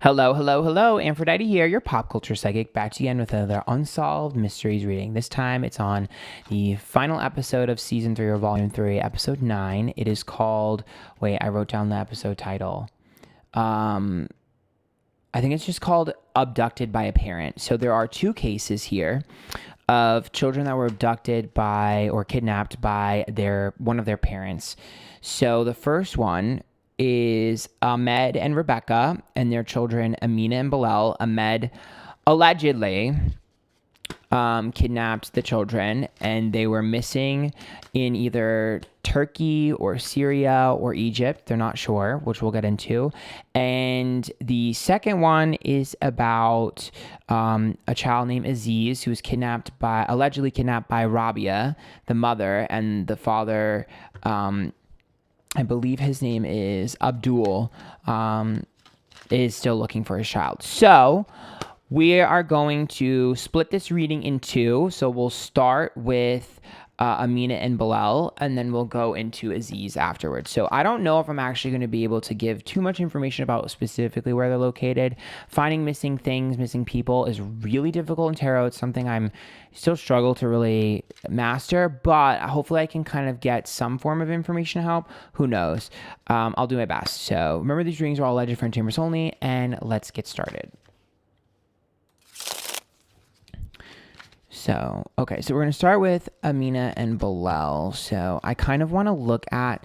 Hello, hello, hello. Antphrodite here, your pop culture psychic, back again with another Unsolved Mysteries reading. This time it's on the final episode of Season 3 or Volume 3, Episode 9. It is called, wait, I wrote down the episode title. I think it's just called Abducted by a Parent. So there are two cases here of children that were abducted by or kidnapped by one of their parents. So the first one is Ahmed and Rebecca and their children, Amina and Belel. Ahmed allegedly kidnapped the children, and they were missing in either Turkey or Syria or Egypt. They're not sure, which we'll get into. And the second one is about a child named Aziz, who was allegedly kidnapped by Rabia, the mother, and the father, I believe his name is Abdul, is still looking for his child. So we are going to split this reading in two. So we'll start with Amina and Belel, and then we'll go into Aziz afterwards. So I don't know if I'm actually going to be able to give too much information about specifically where they're located. Finding missing things, missing people is really difficult in tarot. It's something I'm still struggle to really master, but hopefully I can kind of get some form of information to help. Who knows? I'll do my best. So remember, these readings are all alleged for entertainment only, and let's get started. So, okay, so we're going to start with Amina and Belel. So I kind of want to look at,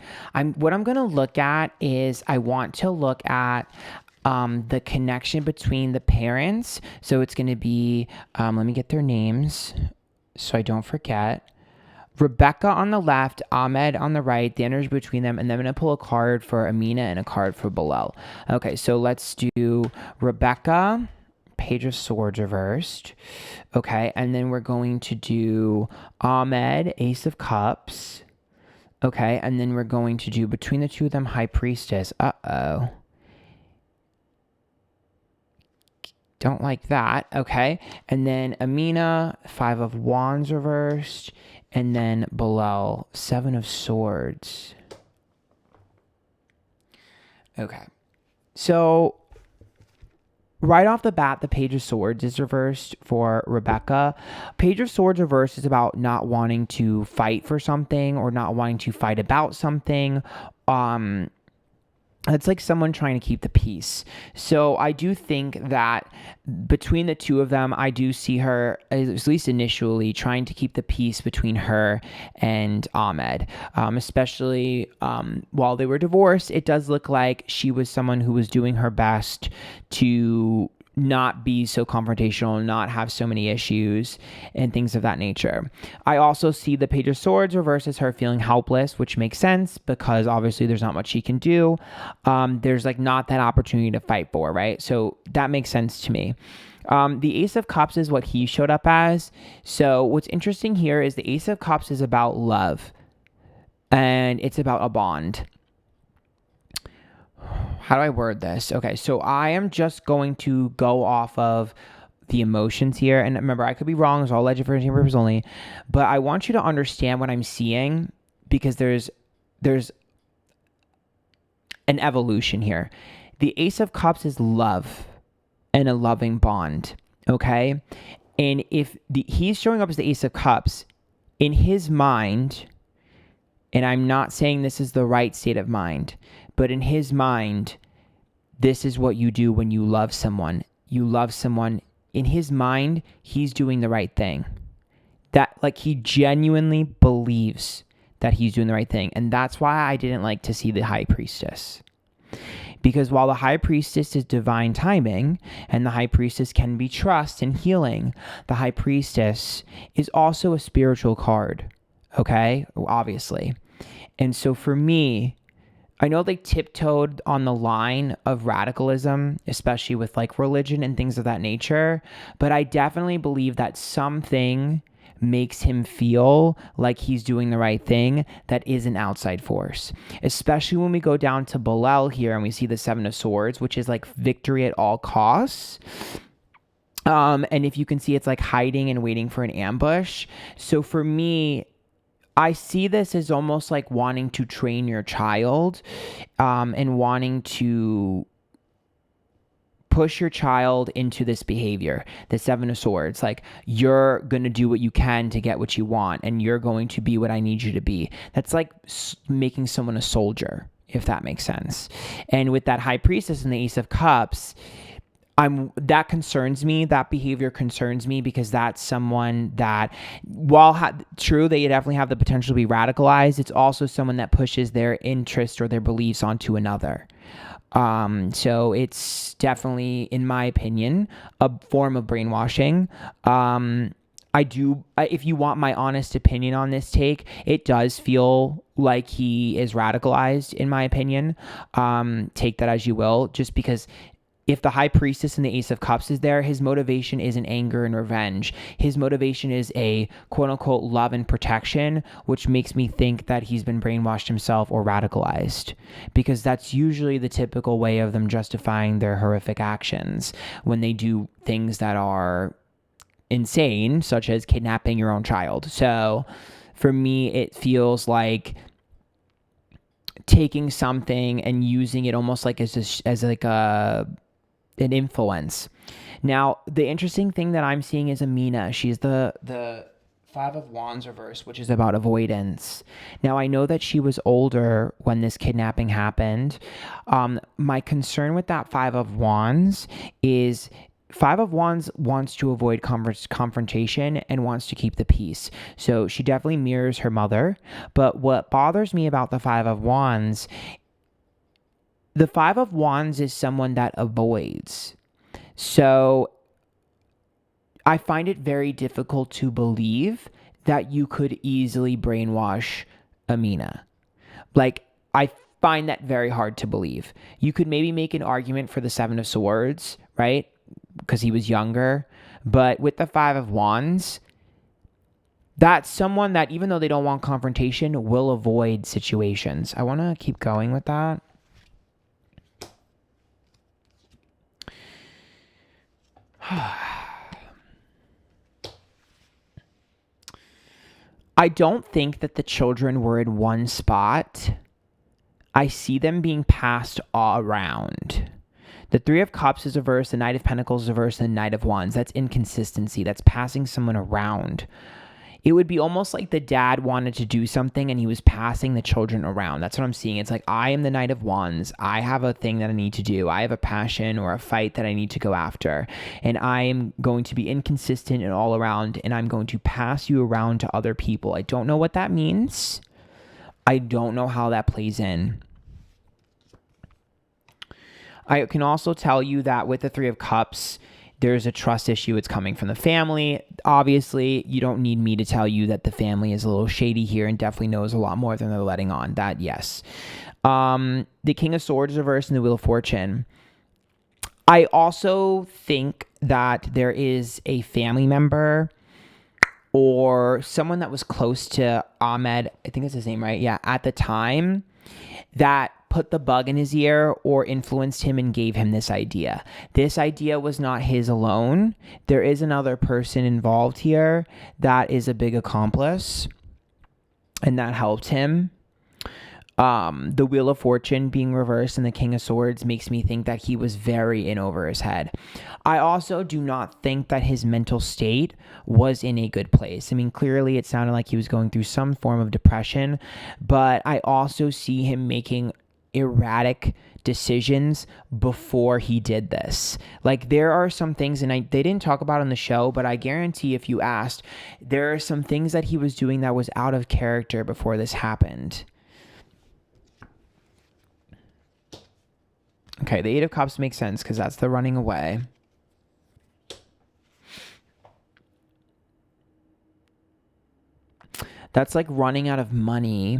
what I'm going to look at is I want to look at the connection between the parents. So it's going to be, let me get their names so I don't forget. Rebecca on the left, Ahmed on the right, the energy between them, and then I'm going to pull a card for Amina and a card for Belel. Okay, so let's do Rebecca. Page of Swords reversed. Okay, and then we're going to do Ahmed, Ace of Cups. Okay, and then we're going to do, between the two of them, High Priestess. Uh-oh. Don't like that. Okay, and then Amina, Five of Wands reversed. And then Belel, Seven of Swords. Okay, so right off the bat, the Page of Swords is reversed for Rebecca. Page of Swords reversed is about not wanting to fight for something or not wanting to fight about something. It's like someone trying to keep the peace. So I do think that between the two of them, I do see her, at least initially, trying to keep the peace between her and Ahmed. Especially while they were divorced, it does look like she was someone who was doing her best to not be so confrontational, not have so many issues and things of that nature. I also see the Page of Swords reverse as her feeling helpless, which makes sense because obviously there's not much she can do. There's like not that opportunity to fight for, right? So that makes sense to me. The Ace of Cups is what he showed up as. So what's interesting here is the Ace of Cups is about love and it's about a bond. How do I word this? Okay, so I am just going to go off of the emotions here. And remember, I could be wrong. It's all alleged for entertainment purposes only. But I want you to understand what I'm seeing because there's an evolution here. The Ace of Cups is love and a loving bond, okay? And if he's showing up as the Ace of Cups, in his mind, and I'm not saying this is the right state of mind, but in his mind, this is what you do when you love someone. You love someone. In his mind, he's doing the right thing. That, like, he genuinely believes that he's doing the right thing. And that's why I didn't like to see the High Priestess. Because while the High Priestess is divine timing, and the High Priestess can be trust and healing, the High Priestess is also a spiritual card. Okay? Obviously. And so for me, I know they tiptoed on the line of radicalism, especially with like religion and things of that nature, but I definitely believe that something makes him feel like he's doing the right thing that is an outside force, especially when we go down to Belel here and we see the Seven of Swords, which is like victory at all costs. And if you can see, it's like hiding and waiting for an ambush. So for me, I see this as almost like wanting to train your child and wanting to push your child into this behavior, the Seven of Swords. Like, you're going to do what you can to get what you want, and you're going to be what I need you to be. That's like making someone a soldier, if that makes sense. And with that High Priestess and the Ace of Cups, that concerns me. That behavior concerns me, because that's someone that, while true, they definitely have the potential to be radicalized, it's also someone that pushes their interest or their beliefs onto another. So it's definitely, in my opinion, a form of brainwashing. If you want my honest opinion on this take, it does feel like he is radicalized, in my opinion. Take that as you will, just because if the High Priestess and the Ace of Cups is there, his motivation isn't anger and revenge. His motivation is a quote-unquote love and protection, which makes me think that he's been brainwashed himself or radicalized, because that's usually the typical way of them justifying their horrific actions when they do things that are insane, such as kidnapping your own child. So for me, it feels like taking something and using it almost like as an influence. Now, the interesting thing that I'm seeing is Amina. She's the Five of Wands reverse, which is about avoidance. Now, I know that she was older when this kidnapping happened. My concern with that Five of Wands is Five of Wands wants to avoid confrontation and wants to keep the peace. So she definitely mirrors her mother. But what bothers me about the Five of Wands, the Five of Wands is someone that avoids. So I find it very difficult to believe that you could easily brainwash Amina. Like, I find that very hard to believe. You could maybe make an argument for the Seven of Swords, right? Because he was younger. But with the Five of Wands, that's someone that, even though they don't want confrontation, will avoid situations. I want to keep going with that. I don't think that the children were in one spot. I see them being passed all around. The Three of Cups is reversed, the Knight of Pentacles is reversed, and the Knight of Wands. That's inconsistency. That's passing someone around. It would be almost like the dad wanted to do something and he was passing the children around. That's what I'm seeing. It's like, I am the Knight of Wands. I have a thing that I need to do. I have a passion or a fight that I need to go after. And I am going to be inconsistent and all around, and I'm going to pass you around to other people. I don't know what that means. I don't know how that plays in. I can also tell you that with the Three of Cups, there's a trust issue. It's coming from the family. Obviously, you don't need me to tell you that the family is a little shady here and definitely knows a lot more than they're letting on. That, yes. The King of Swords reversed and the Wheel of Fortune. I also think that there is a family member or someone that was close to Ahmed, I think that's his name, right? Yeah, at the time, that put the bug in his ear or influenced him and gave him this idea. This idea was not his alone. There is another person involved here that is a big accomplice, and that helped him. The Wheel of Fortune being reversed and the King of Swords makes me think that he was very in over his head. I also do not think that his mental state was in a good place. I mean, clearly it sounded like he was going through some form of depression, but I also see him making erratic decisions before he did this. Like, there are some things, and they didn't talk about on the show, but I guarantee if you asked, there are some things that he was doing that was out of character before this happened. Okay, the Eight of Cups makes sense because that's the running away. That's like running out of money.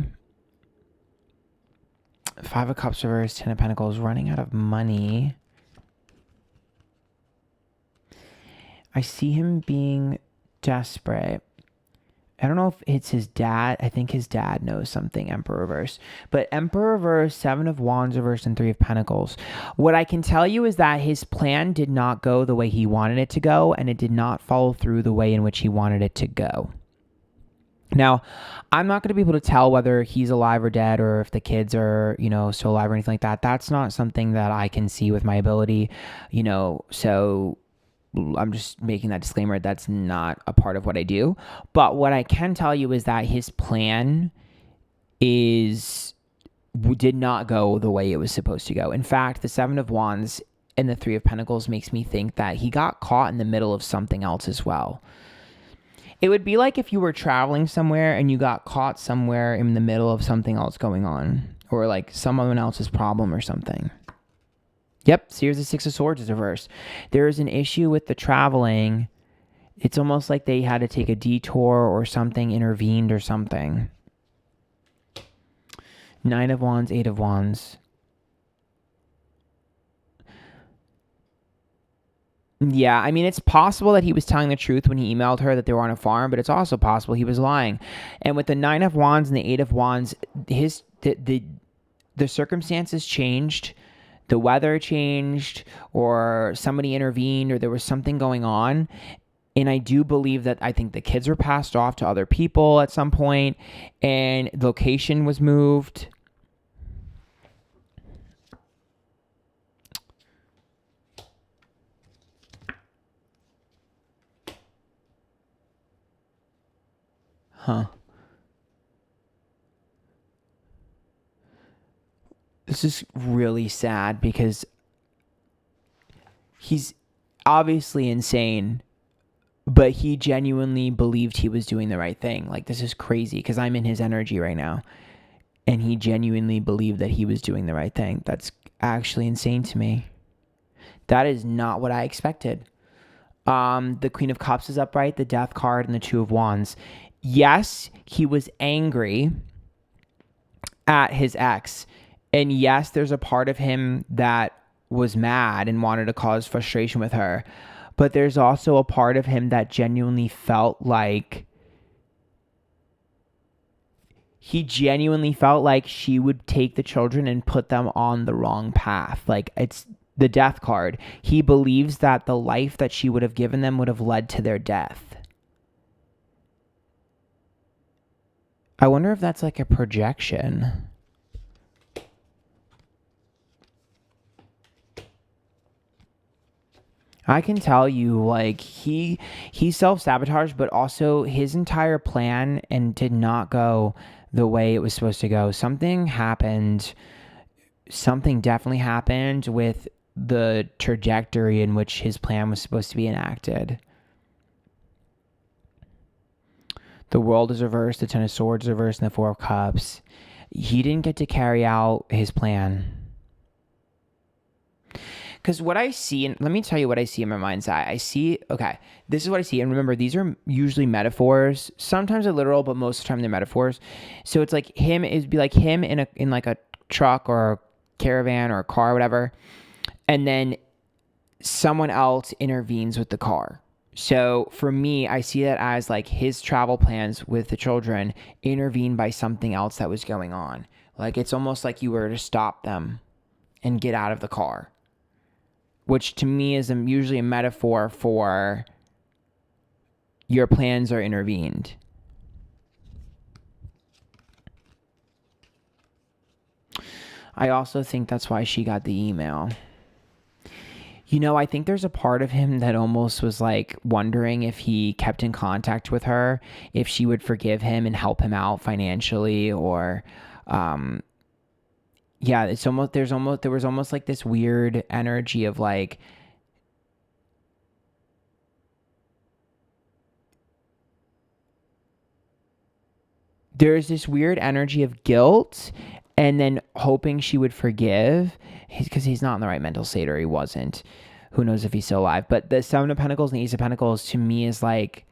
Five of Cups reversed, Ten of Pentacles, running out of money. I see him being desperate. I don't know if it's his dad. I think his dad knows something, Emperor reverse. But Emperor reverse, Seven of Wands reverse, and Three of Pentacles. What I can tell you is that his plan did not go the way he wanted it to go, and it did not follow through the way in which he wanted it to go. Now, I'm not going to be able to tell whether he's alive or dead, or if the kids are, still alive or anything like that. That's not something that I can see with my ability, so I'm just making that disclaimer. That's not a part of what I do. But what I can tell you is that his plan did not go the way it was supposed to go. In fact, the Seven of Wands and the Three of Pentacles makes me think that he got caught in the middle of something else as well. It would be like if you were traveling somewhere and you got caught somewhere in the middle of something else going on, or like someone else's problem or something. Yep, so here's the Six of Swords is reversed. There is an issue with the traveling. It's almost like they had to take a detour or something intervened or something. Nine of Wands, Eight of Wands. Yeah, I mean, it's possible that he was telling the truth when he emailed her that they were on a farm, but it's also possible he was lying. And with the Nine of Wands and the Eight of Wands, the circumstances changed, the weather changed, or somebody intervened, or there was something going on. And I do believe that I think the kids were passed off to other people at some point, and location was moved. Huh. This is really sad because he's obviously insane, but he genuinely believed he was doing the right thing. Like, this is crazy because I'm in his energy right now, and he genuinely believed that he was doing the right thing. That's actually insane to me. That is not what I expected. The Queen of Cups is upright, the Death card, and the Two of Wands. Yes, he was angry at his ex. And yes, there's a part of him that was mad and wanted to cause frustration with her. But there's also a part of him that genuinely felt like she would take the children and put them on the wrong path. Like, it's the Death card. He believes that the life that she would have given them would have led to their death. I wonder if that's like a projection. I can tell you, like, he self-sabotaged, but also his entire plan and did not go the way it was supposed to go. Something happened. Something definitely happened with the trajectory in which his plan was supposed to be enacted. The World is reversed, the Ten of Swords is reversed, and the Four of Cups. He didn't get to carry out his plan. Because what I see, and let me tell you what I see in my mind's eye. This is what I see. And remember, these are usually metaphors. Sometimes they're literal, but most of the time they're metaphors. So it's like him, it'd be like him in like a truck or a caravan or a car or whatever. And then someone else intervenes with the car. So for me, I see that as like his travel plans with the children intervened by something else that was going on. Like, it's almost like you were to stop them and get out of the car, which to me is usually a metaphor for your plans are intervened. I also think that's why she got the email. I think there's a part of him that almost was like wondering if he kept in contact with her, if she would forgive him and help him out financially, or there was almost like this weird energy of like, there's this weird energy of guilt and then hoping she would forgive, because he's not in the right mental state, or he wasn't. Who knows if he's still alive? But the Seven of Pentacles and the Ace of Pentacles to me is like,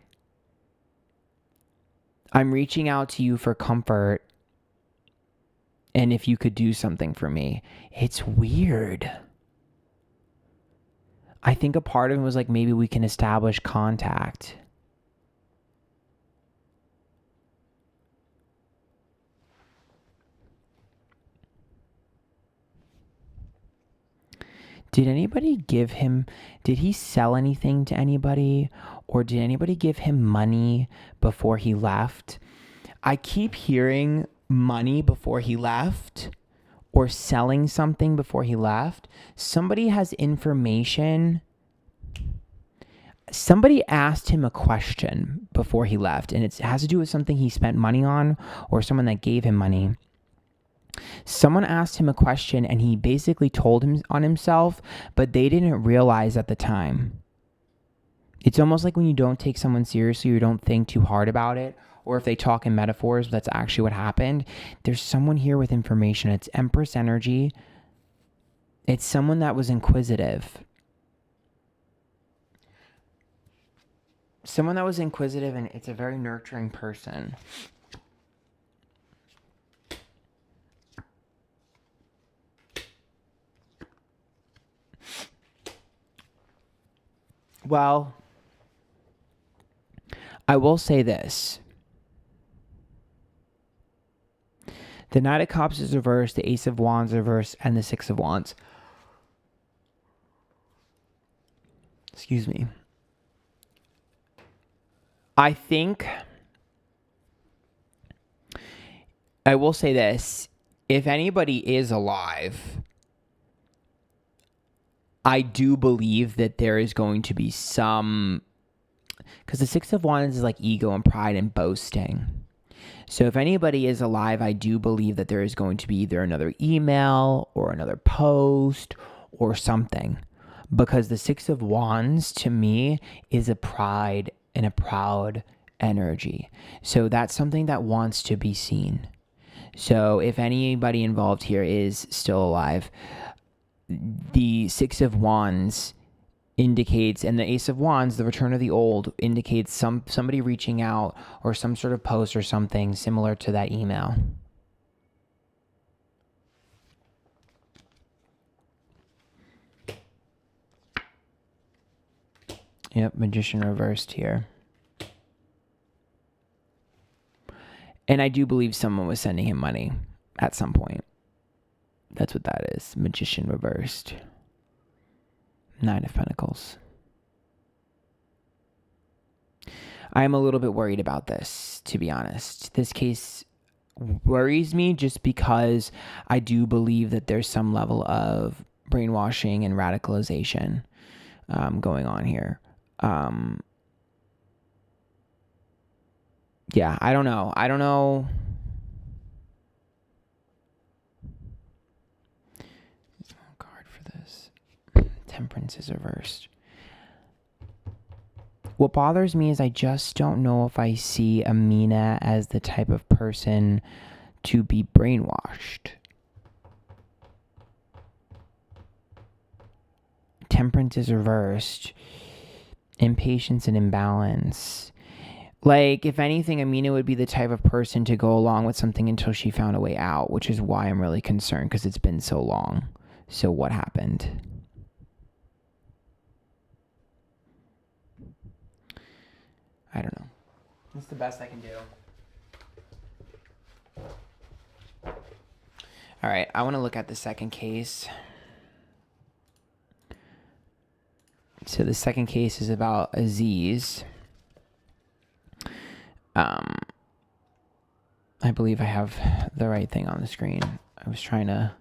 I'm reaching out to you for comfort, and if you could do something for me. It's weird. I think a part of him was like, maybe we can establish contact. Did he sell anything to anybody? Or did anybody give him money before he left? I keep hearing money before he left or selling something before he left. Somebody has information. Somebody asked him a question before he left, and it has to do with something he spent money on or someone that gave him money. Someone asked him a question and he basically told him on himself, but they didn't realize at the time. It's almost like when you don't take someone seriously, you don't think too hard about it, or if they talk in metaphors, that's actually what happened. There's someone here with information. It's Empress energy. It's someone that was inquisitive. Someone that was inquisitive, and it's a very nurturing person. Well, I will say this. The Knight of Cups is reversed, the Ace of Wands reversed, and the Six of Wands. Excuse me. I think I will say this. If anybody is alive, I do believe that there is going to be some, because the Six of Wands is like ego and pride and boasting. So if anybody is alive, I do believe that there is going to be either another email or another post or something. Because the Six of Wands to me is a pride and a proud energy. So that's something that wants to be seen. So if anybody involved here is still alive, the Six of Wands indicates, and the Ace of Wands, the return of the old, indicates somebody reaching out or some sort of post or something similar to that email. Yep, Magician reversed here. And I do believe someone was sending him money at some point. That's what that is. Magician reversed. Nine of Pentacles. I am a little bit worried about this, to be honest. This case worries me just because I do believe that there's some level of brainwashing and radicalization going on here. Yeah, I don't know. Card for this. Temperance is reversed. What bothers me is I just don't know if I see Amina as the type of person to be brainwashed. Temperance is reversed. Impatience and imbalance. Like, if anything, Amina would be the type of person to go along with something until she found a way out, which is why I'm really concerned, because it's been so long. So what happened? I don't know. That's the best I can do. All right, I want to look at the second case. So the second case is about Aziz. I believe I have the right thing on the screen. I was trying to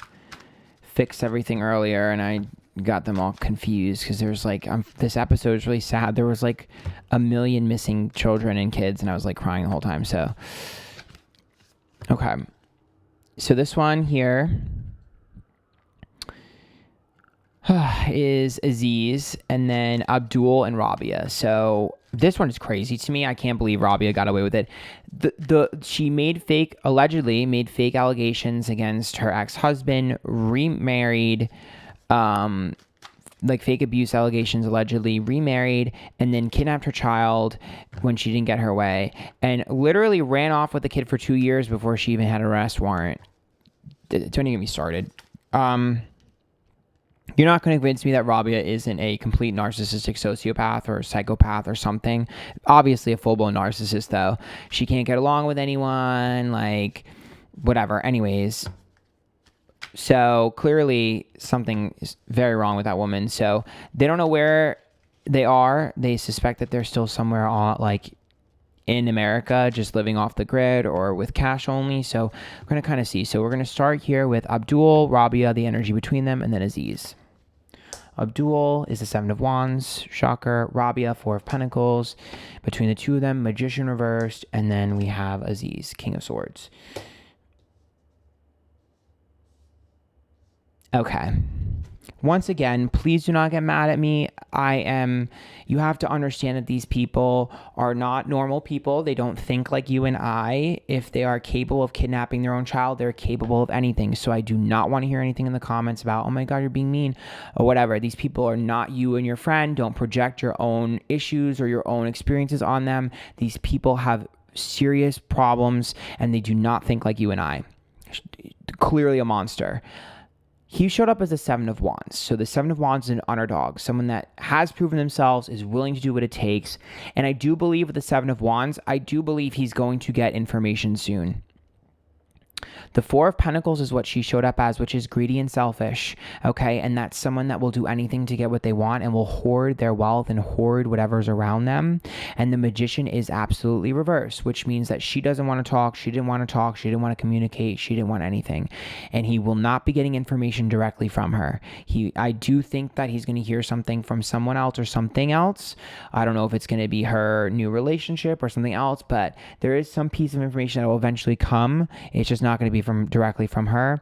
fix everything earlier, and I got them all confused because there's like, this episode is really sad. There was like 1 million missing children and kids, and I was like crying the whole time. So, okay. So this one here is Aziz, and then Abdul and Rabia. So this one is crazy to me. I can't believe Rabia got away with it. She allegedly made fake allegations against her ex-husband, remarried, like fake abuse allegations, allegedly remarried, and then kidnapped her child when she didn't get her way, and literally ran off with the kid for 2 years before she even had an arrest warrant. Don't even get me started. You're not going to convince me that Rabia isn't a complete narcissistic sociopath or psychopath or something. Obviously a full-blown narcissist, though. She can't get along with anyone, like, whatever. Anyways, so clearly something is very wrong with that woman. So they don't know where they are. They suspect that they're still somewhere on, like, in America, just living off the grid or with cash only. So we're going to kind of see. So we're going to start here with Abdul, Rabia, the energy between them, and then Aziz. Abdul is the Seven of Wands, shocker. Rabia, Four of Pentacles. Between the two of them, Magician reversed. And then we have Aziz, King of Swords. Okay. Once again, please do not get mad at me. You have to understand that these people are not normal people. They don't think like you and I. If they are capable of kidnapping their own child, they're capable of anything. So I do not want to hear anything in the comments about, oh my God, you're being mean or whatever. These people are not you and your friend. Don't project your own issues or your own experiences on them. These people have serious problems and they do not think like you and I. Clearly a monster. He showed up as the Seven of Wands. So the Seven of Wands is an underdog, someone that has proven themselves, is willing to do what it takes. And I do believe with the Seven of Wands, I do believe he's going to get information soon. The Four of Pentacles is what she showed up as, which is greedy and selfish, okay? And that's someone that will do anything to get what they want and will hoard their wealth and hoard whatever's around them. And the Magician is absolutely reverse, which means that she doesn't want to talk, she didn't want to talk, she didn't want to communicate, she didn't want anything. And he will not be getting information directly from her. I do think that he's going to hear something from someone else or something else. I don't know if it's going to be her new relationship or something else, but there is some piece of information that will eventually come. It's just not going to be directly from her.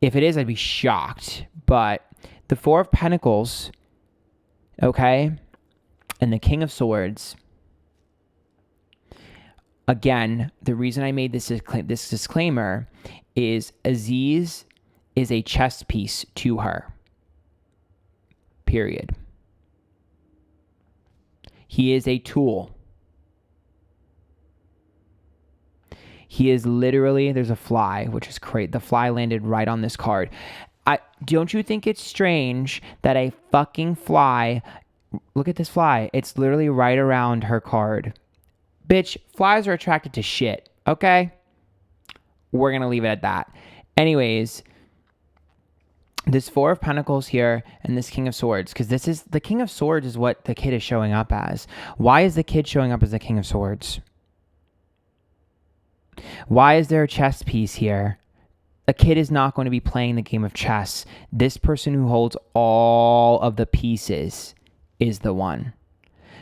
If it is, I'd be shocked. But the Four of Pentacles, okay, and the King of Swords. Again, the reason I made this disclaimer is Aziz is a chess piece to her. Period. He is a tool. He is literally, there's a fly, which is great. The fly landed right on this card. Don't you think it's strange that a fucking fly, look at this fly. It's literally right around her card. Bitch, flies are attracted to shit, okay? We're going to leave it at that. Anyways, this Four of Pentacles here and this King of Swords, because the King of Swords is what the kid is showing up as. Why is the kid showing up as the King of Swords? Why is there a chess piece here? A kid is not going to be playing the game of chess. This person who holds all of the pieces is the one.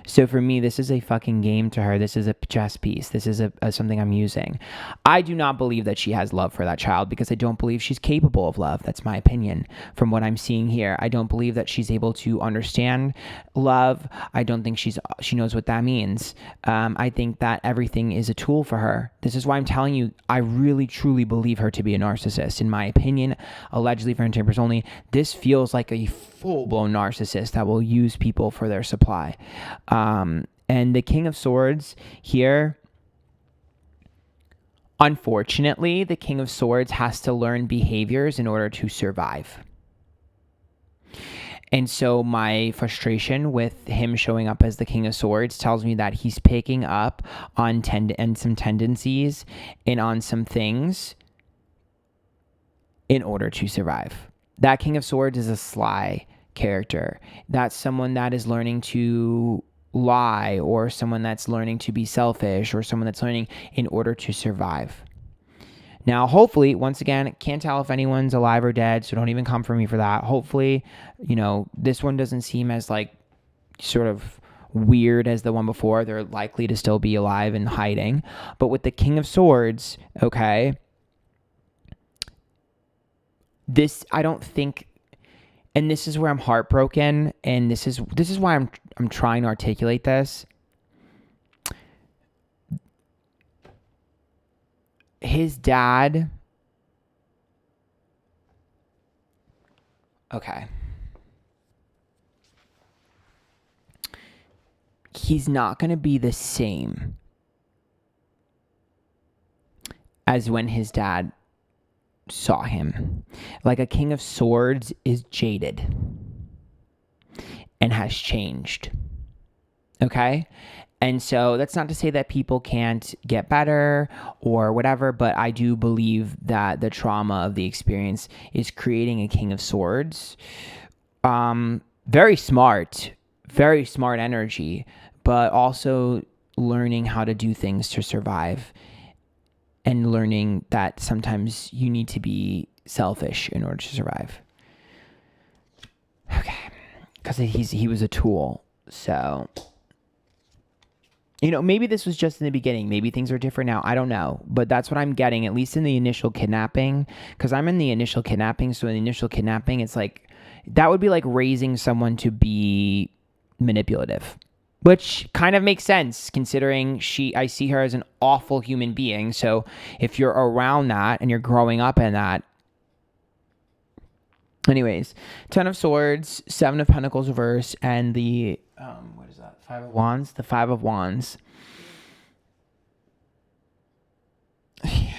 So for me, this is a fucking game to her. This is a chess piece. This is something I'm using. I do not believe that she has love for that child because I don't believe she's capable of love. That's my opinion from what I'm seeing here. I don't believe that she's able to understand love. I don't think she knows what that means. I think that everything is a tool for her. This is why I'm telling you, I really, truly believe her to be a narcissist. In my opinion, allegedly for entertainment only, this feels like a full-blown narcissist that will use people for their supply. And the King of Swords here, unfortunately, the King of Swords has to learn behaviors in order to survive. And so my frustration with him showing up as the King of Swords tells me that he's picking up on some tendencies and on some things in order to survive. That King of Swords is a sly character. That's someone that is learning to lie, or someone that's learning to be selfish, or someone that's learning in order to survive. Now, hopefully, once again, can't tell if anyone's alive or dead, so don't even come for me for that. Hopefully, this one doesn't seem as sort of weird as the one before. They're likely to still be alive and hiding. But with the King of Swords, okay, I don't think. And this is where I'm heartbroken, and this is why I'm trying to articulate this. His dad, okay, he's not going to be the same as when his dad saw him. Like a King of Swords is jaded and has changed. Okay? And so that's not to say that people can't get better or whatever, but I do believe that the trauma of the experience is creating a King of Swords. Very smart energy, but also learning how to do things to survive and learning that sometimes you need to be selfish in order to survive. Okay. Because he was a tool. So, maybe this was just in the beginning. Maybe things are different now. I don't know. But that's what I'm getting, at least in the initial kidnapping. Because I'm in the initial kidnapping. So in the initial kidnapping, it's like, that would be like raising someone to be manipulative. Which kind of makes sense considering I see her as an awful human being. So if you're around that and you're growing up in that. Anyways, 10 of Swords, 7 of Pentacles reverse, and the, what is that? 5 of Wands? The 5 of Wands. Yeah,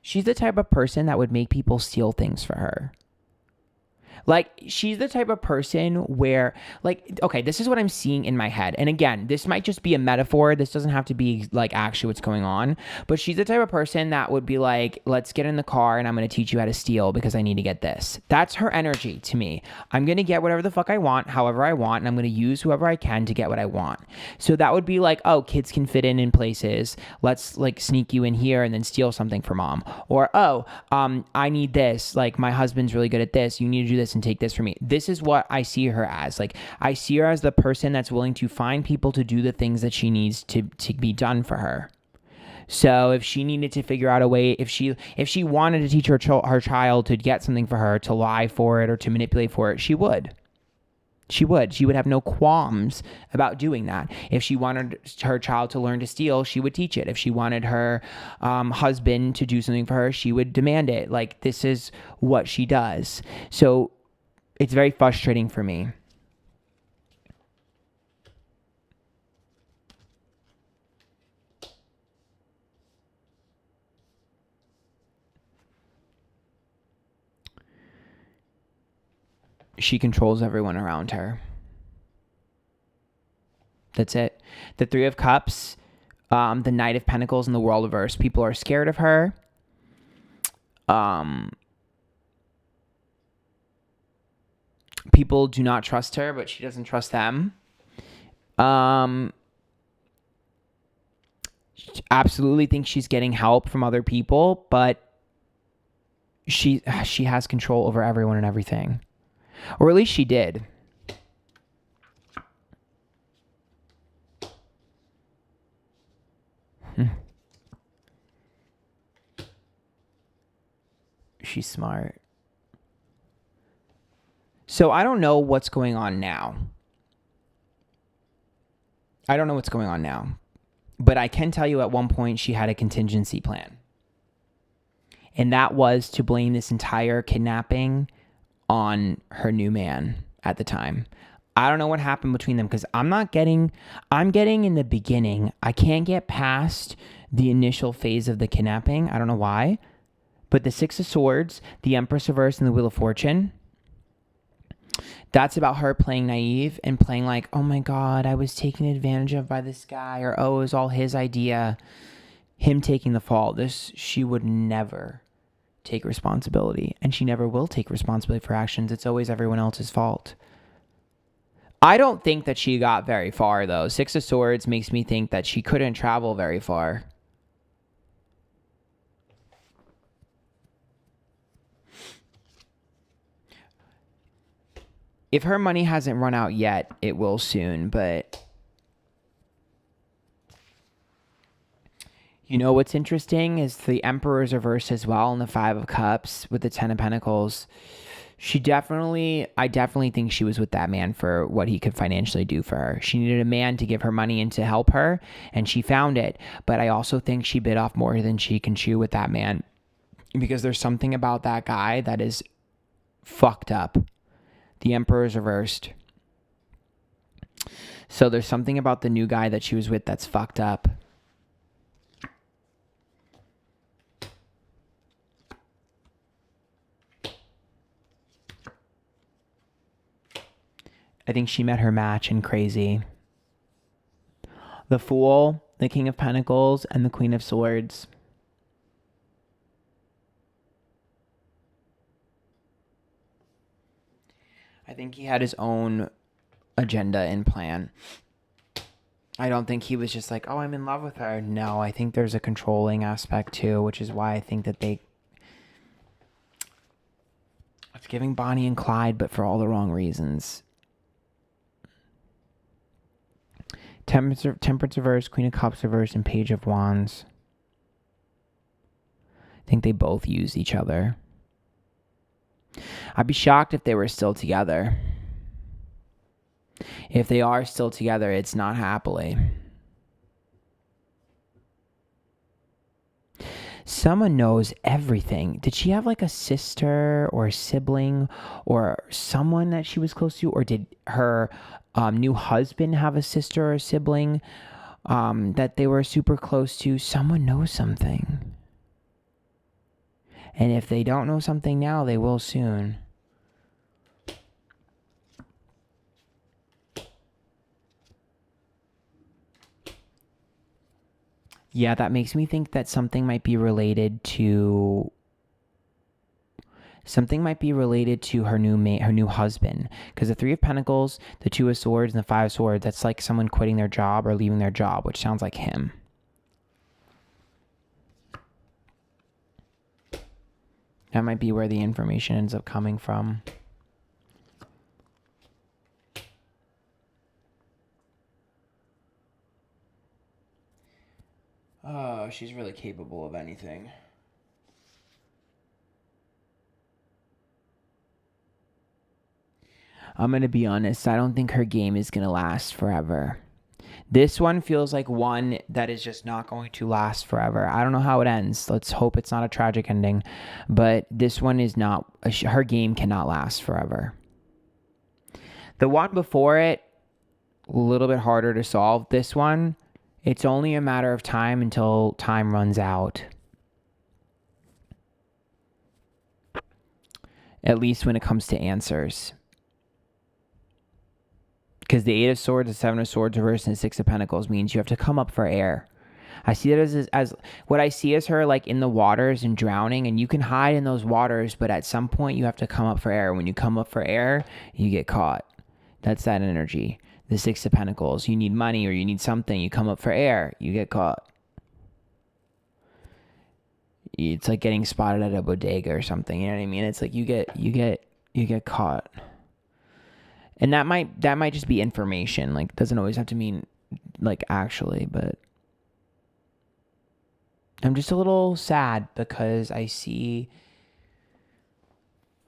she's the type of person that would make people steal things for her. Like, she's the type of person where, like, okay, this is what I'm seeing in my head. And again, this might just be a metaphor. This doesn't have to be, like, actually what's going on. But she's the type of person that would be like, let's get in the car and I'm going to teach you how to steal because I need to get this. That's her energy to me. I'm going to get whatever the fuck I want, however I want, and I'm going to use whoever I can to get what I want. So that would be like, oh, kids can fit in places. Let's, like, sneak you in here and then steal something from mom. Or, oh, I need this. Like, my husband's really good at this. You need to do this and take this for me. This is what I see her as. Like, I see her as the person that's willing to find people to do the things that she needs to be done for her. So if she needed to figure out a way, if she wanted to teach her child to get something for her, to lie for it or to manipulate for it, she would. She would have no qualms about doing that. If she wanted her child to learn to steal, she would teach it. If she wanted her husband to do something for her, she would demand it. Like, this is what she does. So it's very frustrating for me. She controls everyone around her. That's it. The 3 of Cups, the Knight of Pentacles, and the World reverse. People are scared of her. People do not trust her, but she doesn't trust them. Absolutely think she's getting help from other people, but she has control over everyone and everything. Or at least she did. She's smart. So I don't know what's going on now. But I can tell you at one point she had a contingency plan. And that was to blame this entire kidnapping on her new man at the time. I don't know what happened between them because I'm getting in the beginning. I can't get past the initial phase of the kidnapping. I don't know why. But the 6 of Swords, the Empress reverse, and the Wheel of Fortune, that's about her playing naive and playing like, oh my God, I was taken advantage of by this guy, or oh, it was all his idea, him taking the fall. She would never take responsibility, and she never will take responsibility for actions. It's always everyone else's fault. I don't think that she got very far, though. 6 of Swords makes me think that she couldn't travel very far. If her money hasn't run out yet, it will soon, but you know what's interesting is the Emperor's reverse as well, and the 5 of Cups with the 10 of Pentacles. I definitely think she was with that man for what he could financially do for her. She needed a man to give her money and to help her, and she found it. But I also think she bit off more than she can chew with that man, because there's something about that guy that is fucked up. The Emperor is reversed. So there's something about the new guy that she was with that's fucked up. I think she met her match in crazy. The Fool, the King of Pentacles, and the Queen of Swords. I think he had his own agenda and plan. I don't think he was just like, oh, I'm in love with her. No, I think there's a controlling aspect too, which is why I think that it's giving Bonnie and Clyde, but for all the wrong reasons. Temperance reverse, Queen of Cups reverse, and Page of Wands. I think they both use each other. I'd be shocked if they were still together. If they are still together, it's not happily. Someone knows everything. Did she have like a sister or a sibling or someone that she was close to? Or did her new husband have a sister or a sibling that they were super close to? Someone knows something. And if they don't know something now, they will soon. Yeah, that makes me think that something might be related to her new husband, because the Three of Pentacles, the Two of Swords, and the Five of Swords, that's like someone quitting their job or leaving their job, which sounds like him. That might be where the information ends up coming from. Oh, she's really capable of anything. I'm going to be honest. I don't think her game is going to last forever. This one feels like one that is just not going to last forever. I don't know how it ends. Let's hope it's not a tragic ending. But this one is not, her game cannot last forever. The one before it, a little bit harder to solve. This one, it's only a matter of time until time runs out. At least when it comes to answers. Because the Eight of Swords, the Seven of Swords reversed, and the Six of Pentacles means you have to come up for air. I see that as what I see as her like in the waters and drowning, and you can hide in those waters, but at some point you have to come up for air. When you come up for air, you get caught. That's that energy. The Six of Pentacles, you need money or you need something, you come up for air, you get caught. It's like getting spotted at a bodega or something, you know what I mean? It's like you get caught. And that might just be information. Like, doesn't always have to mean, like, actually, but I'm just a little sad because I see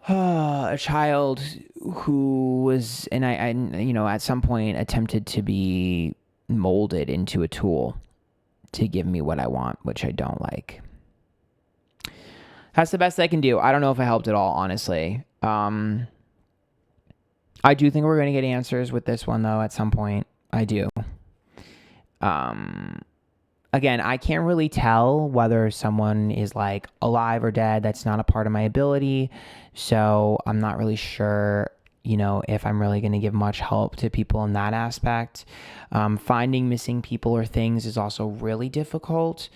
a child who was, and I, you know, at some point attempted to be molded into a tool to give me what I want, which I don't like. That's the best I can do. I don't know if I helped at all, honestly. I do think we're going to get answers with this one, though, at some point. I do. Again, I can't really tell whether someone is, like, alive or dead. That's not a part of my ability. So I'm not really sure, you know, if I'm really going to give much help to people in that aspect. Finding missing people or things is also really difficult.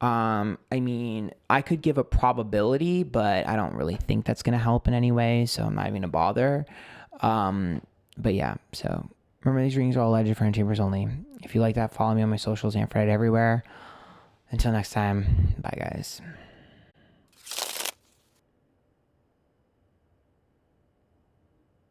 I mean, I could give a probability, but I don't really think that's going to help in any way. So I'm not even going to bother. But yeah, so remember, these readings are all alleged, friend chambers only. If you like that, follow me on my socials, Antphrodite everywhere. Until next time, bye guys.